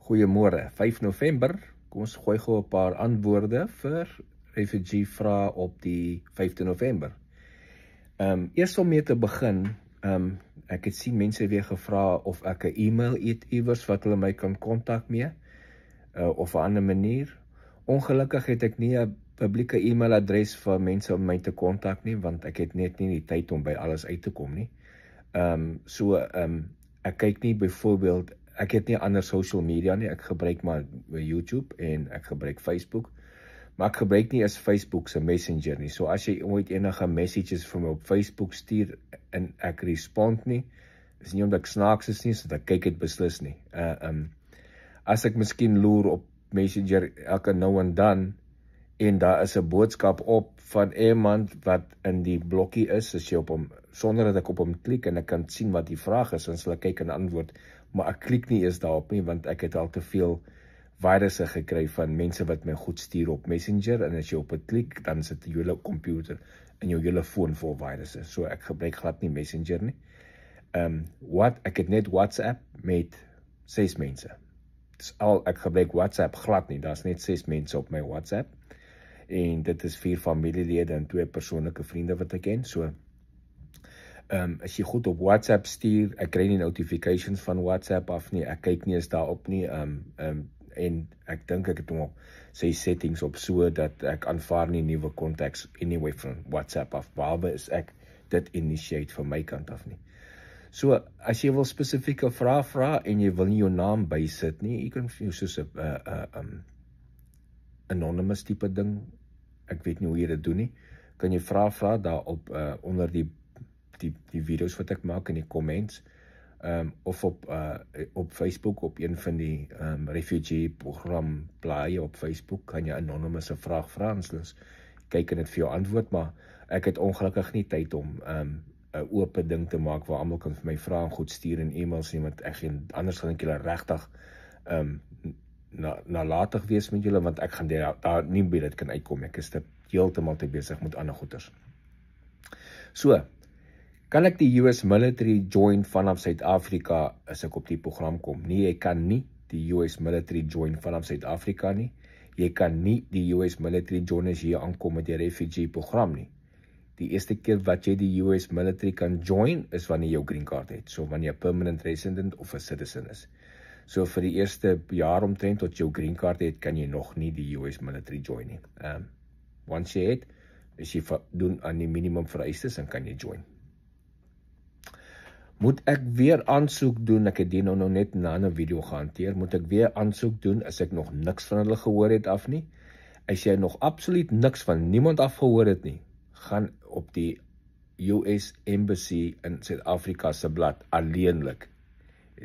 Goeiemôre, 5 November, kom ons gooi gou 'n paar antwoorde vir refugee vrae op die 5de November. Eers om mee te begin, ek het sien mense weer gevra of ek 'n e-mail het iewers wat hulle my kan kontak mee, of 'n ander manier. Ongelukkig het ek nie 'n publieke e-mailadres vir mense om my te kontak nie, want ek het net nie die tyd om by alles uit te kom nie. Ek kyk nie byvoorbeeld, ek het nie ander social media nie, ek gebruik maar YouTube en ek gebruik Facebook, maar ek gebruik nie as Facebook se Messenger nie. So as jy ooit enige messages vir my op Facebook stuur en ek respond nie, is nie omdat ek snaaks is nie, so dat ek kyk het beslis nie. As ek miskien loer op Messenger elke nou en dan, en daar is 'n boodskap op van iemand wat in die blokkie is, as jy op hom, sonder dat ek op hom klik en ek kan sien wat die vraag is, dan sal ek kyk en antwoord, maar ek klik nie eens daarop nie, want ek het al te veel virusse gekry van mense wat my goed stuur op Messenger, en as jy op het klik, dan sit jou hele computer en jou hele foon vol virusse, so ek gebruik glad nie Messenger nie. Ek het net WhatsApp met 6 mense. Ek gebruik WhatsApp glad nie, daar's net 6 mense op my WhatsApp, en dit is 4 familielede en 2 persoonlike vriende wat ek ken, so as jy goed op WhatsApp stuur, ek kry nie notifications van WhatsApp af nie, ek kyk nie eens daarop nie, en ek dink ek het nog sy settings op so, dat ek aanvaar nie nuwe contacts anyway van WhatsApp af, behalwe is ek dit initiate van my kant af nie. So, as jy wil spesifieke vrae vra, en jy wil nie jou naam bysit nie, jy kan vir jou soos 'n anonymous type ding, ek weet nie hoe jy dit doen nie, kan jy vra daar onder die video's wat ek maak in die comments, of op Facebook, op een van die refugee program blaaie op Facebook, kan jy anonymous 'n vraag vra, en soos kyk en dit vir jou antwoord, maar ek het ongelukkig nie tyd om 'n oop ding te maak waar almal kan vir my vra en goed stuur in e-mails nie, want anders gaan ek julle regtig nalatig wees met julle, want ek gaan daar nie by dit kan uitkom, ek is heeltemal te besig met ander goeders. So, kan ek die US military join vanaf Suid-Afrika as ek op die program kom? Nee, jy kan nie die US military join vanaf Suid-Afrika nie. Jy kan nie die US military join as jy aankom met die refugee program nie. Die eerste keer wat jy die US military kan join, is wanneer jy jou green card het. So wanneer jy permanent resident of 'n citizen is. So vir die eerste jaar omtrent tot jou green card het, kan jy nog nie die US military join nie. Once jy het, as jy doen aan die minimum vereistes, dan kan jy join. Moet ek weer aansoek doen, ek het die nou net na 'n video gehanteer, moet ek weer aansoek doen as ek nog niks van hulle gehoor het af nie? As jy nog absoluut niks van niemand af gehoor het nie, gaan op die US Embassy in Suid-Afrika se blad alleenlik,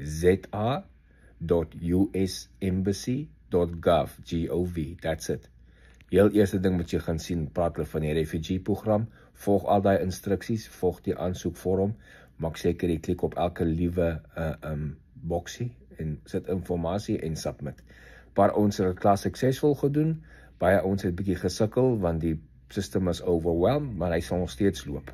za.usembassy.gov, that's it. Heel eerste ding moet jy gaan sien, praat hulle van die refugee program, volg al die instruksies, volg die aansoekvorm, maak seker jy klik op elke liewe boksie en sit informasie en submit. Paar ouens het dit klaar suksesvol gedoen, baie ouens het bietjie gesukkel want die system is overwhelmed, maar hy sal nog steeds loop.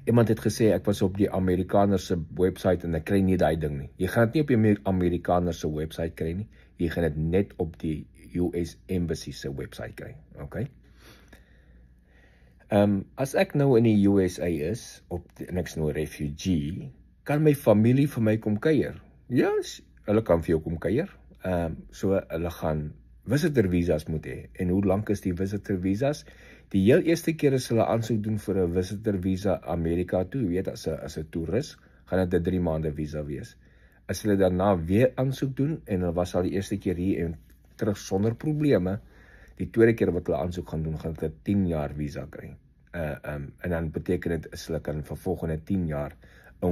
Iemand het gesê ek was op die Amerikaner se website en ek kry nie daai ding nie. Jy gaan dit nie op die Amerikaner se website kry nie, jy gaan dit net op die US Embassy se website kry, okay? As ek nou in die USA is, en ek is nou 'n refugee, kan my familie vir my kom kuier? Ja, hulle kan vir jou kom kuier. So hulle gaan visitor visas moet hê. En hoe lank is die visitor visas? Die heel eerste keer as hulle aansoek doen vir 'n visitor visa Amerika toe, jy weet, as 'n toerist, gaan dit 'n 3 maande visa wees. As hulle daarna weer aansoek doen, en hulle was al die eerste keer hier en terug sonder probleme, die tweede keer wat hulle aansoek gaan doen, gaan hulle 10 jaar visa kry. En dan beteken dit, as hulle kan vir volgende 10 jaar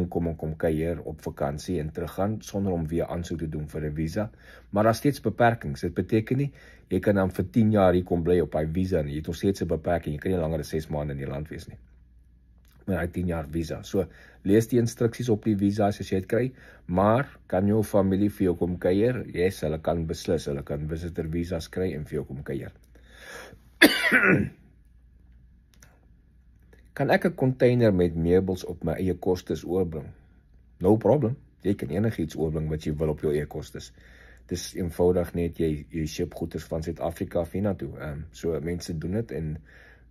kom en kom kuier op vakansie en teruggaan, sonder om weer aansoek te doen vir 'n visa. Maar daar is steeds beperkings. Dit beteken nie, jy kan dan vir 10 jaar hier kom bly op hy visa nie. Jy het nog steeds 'n beperking, jy kan nie langer as 6 maande in die land wees nie. Maar hy 10 jaar visa. So, lees die instruksies op die visa as jy dit kry, maar kan jou familie vir jou kom kuier? Yes, hulle kan beslis, hulle kan visitor visas kry en vir jou kom kuier. Kan ek 'n container met meubels op my eie kostes oorbring? No problem. Jy kan enigiets oorbring wat jy wil op jou e-kostes. Dis eenvoudig net, jy ship goeders van Suid-Afrika af hiernatoe. So mense doen dit en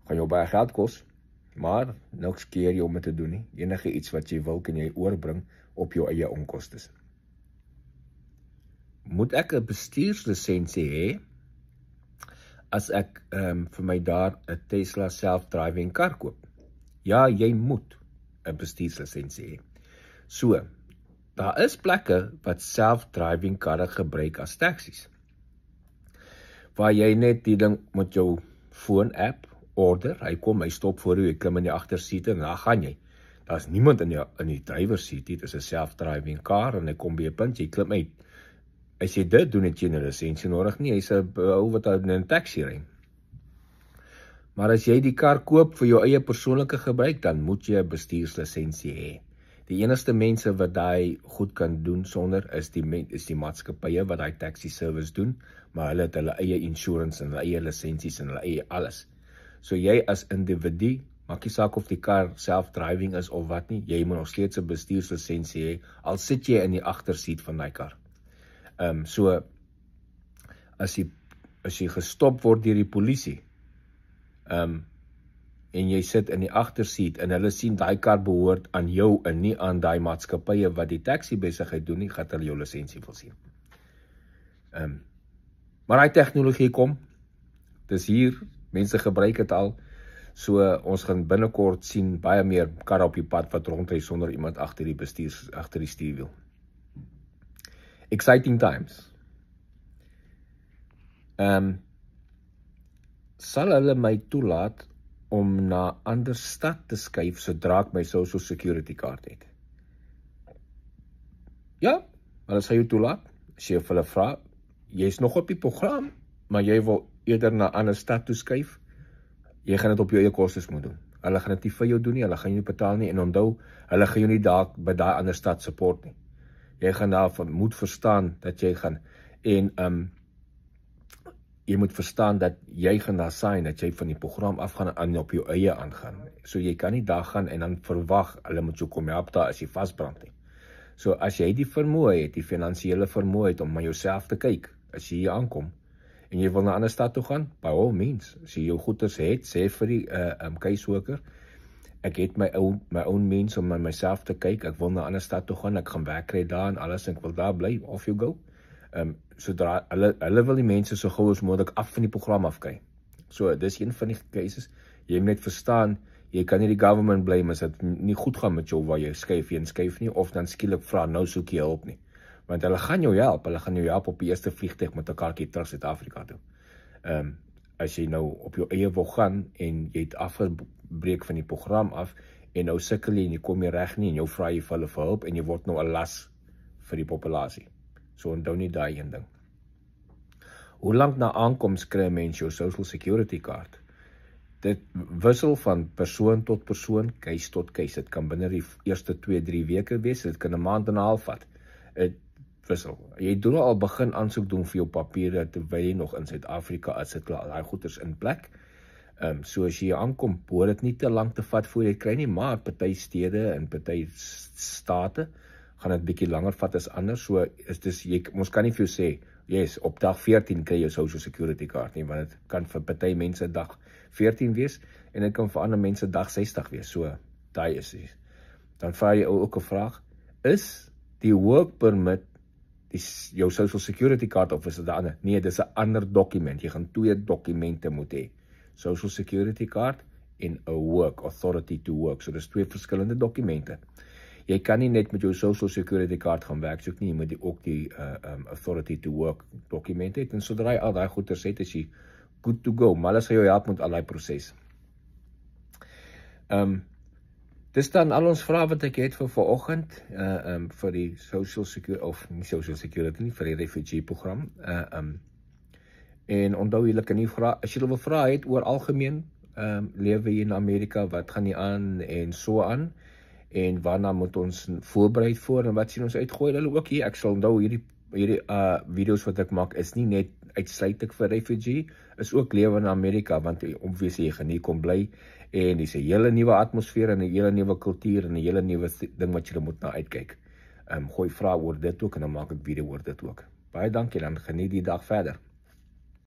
gaan jou baie geld kos, maar niks keer jy om dit te doen nie. Enige iets wat jy wil, kan jy oorbring op jou eie onkostes. Moet ek 'n bestuurslisensie hê as ek vir my daar 'n Tesla self-driving kar koop? Ja, jy moet 'n bestuurslisensie hê. So, daar is plekke wat self-driving karre gebruik as taksies, waar jy net die ding met jou phone-app order, hy stop voor jou, jy klim in die agtersiete en daar gaan jy. Daar is niemand in die driver's seat, dit is 'n self-driving kar en hy kom by 'n punt, jy klim uit. As jy dit doen, het jy 'n lisensie nodig nie, hy's 'n ou wat in 'n taxi ry. Maar as jy die kar koop vir jou eie persoonlike gebruik, dan moet jy 'n bestuurslisensie hê. Die enigste mense wat daai goed kan doen sonder is die maatskappye wat daai taxi service doen, maar hulle het hulle eie insurance en hulle eie lisensies en hulle eie alles. So jy as individu, maak nie saak of die kar self-driving is of wat nie, jy moet nog steeds 'n bestuurslisensie hê, al sit jy in die agtersiet van daai kar. So as jy gestop word deur die polisie, en jy sit in die agtersiet en hulle sien daai kar behoort aan jou en nie aan daai maatskappye wat die taxi besigheid doen nie, gaan hulle jou lisensie wil sien. Maar daai tegnologie kom, dis hier, mense gebruik dit al, so ons gaan binnekort sien baie meer karre op die pad wat rondry sonder iemand agter die stuurwiel. Exciting times. Sal hulle my toelaat om na 'n ander stad te skuif sodra ek my social security kaart het? Ja, hulle sal jou toelaat. As jy hulle vra, jy's nog op die program, maar jy wil eerder na 'n ander stad toe skuif, jy gaan dit op jou eie kostes moet doen. Hulle gaan dit nie vir jou doen nie, hulle gaan jou nie betaal nie, en onthou, hulle gaan jou nie dalk by daai ander stad support nie. Jy gaan daarvan moet verstaan dat jy gaan, en jy moet verstaan dat jy gaan daar sign, dat jy van die program afgaan en op jou eie aangaan. So jy kan nie daar gaan en dan verwag, hulle moet jou kom help daar as jy vasbrand nie. So as jy die vermoë het, die finansiële vermoë het om na jouself te kyk, as jy hier aankom, en jy wil na 'n ander stad toe gaan, by all means, as jy jou goeders het, sê vir die caseworker, ek het my own means om na myself te kyk, ek wil na 'n ander stad toe gaan, ek gaan werk kry daar en alles, en ek wil daar bly, off you go. Sodra hulle wil die mense so gou as moontlik af van die program afkry. So dis een van die cases, jy moet net verstaan, jy kan nie die government blame as dit nie goed gaan met jou waar jy skuif nie, of dan skielik vra, nou soek jy hulp nie. Want hulle gaan jou help op die eerste vliegtuig met 'n kaartjie terug Suid-Afrika toe. As jy nou op jou eie wil gaan, en jy het afgebreek van die program af, en nou sukkel jy en jy kom nie reg nie, en jou vra jy vir hulle vir hulp, en jy word nou 'n las vir die populasie. So onthou nie daai een ding. Hoe lank na aankoms kry 'n mens jou social security kaart? Dit wissel van persoon tot persoon, case tot case. Dit kan binne die eerste 2-3 weke wees, dit kan 'n maand en 'n half vat. Dit wissel. Jy doen al begin aansoek doen vir jou papiere terwyl jy nog in Suid-Afrika is, dit al daai goeders in plek. So as jy aankom, behoort dit nie te lank te vat voor jy kry nie, maar party stede en party state gaan dit bietjie langer vat as anders. So is dis ons kan nie vir jou sê, yes, op dag 14 kry jy social security kaart nie, want dit kan vir party mense dag 14 wees en dit kan vir ander mense dag 60 wees. So daai is dit. Dan vra jy ook 'n vraag, is die work permit jou social security kaart of is dit 'n ander? Nee, dis 'n ander dokument. Jy gaan 2 dokumente moet hê. Social security kaart en 'n work authority to work. So dis 2 verskillende dokumente. Jy kan nie net met jou social security kaart gaan werk soek nie, jy moet ook die authority to work dokument hê, en sodra jy al daai goeders het, is jy good to go, maar hulle sal jou help met al daai proses. Dis dan al ons vrae wat ek het vir vanoggend, vir die social security, of nie social security nie, vir die refugee program. En onthou julle kan nie vra, as julle wil vra het oor algemeen, lewe hier in Amerika, wat gaan nie aan en so aan, en waarna moet ons voorbereid voor, en wat sien ons uitgooi, hulle ook hier, ek sal onthou hierdie video's wat ek maak, is nie net uitsluitlik vir refugee, is ook lewe in Amerika, want obviously jy gaan nie kom bly, en dis 'n hele nuwe atmosfeer, en 'n hele nuwe kultuur, en 'n hele nuwe ding wat jy moet na uitkyk. gooi vrae oor dit ook en dan maak ek video oor dit ook. Baie dankie, dan geniet die dag verder.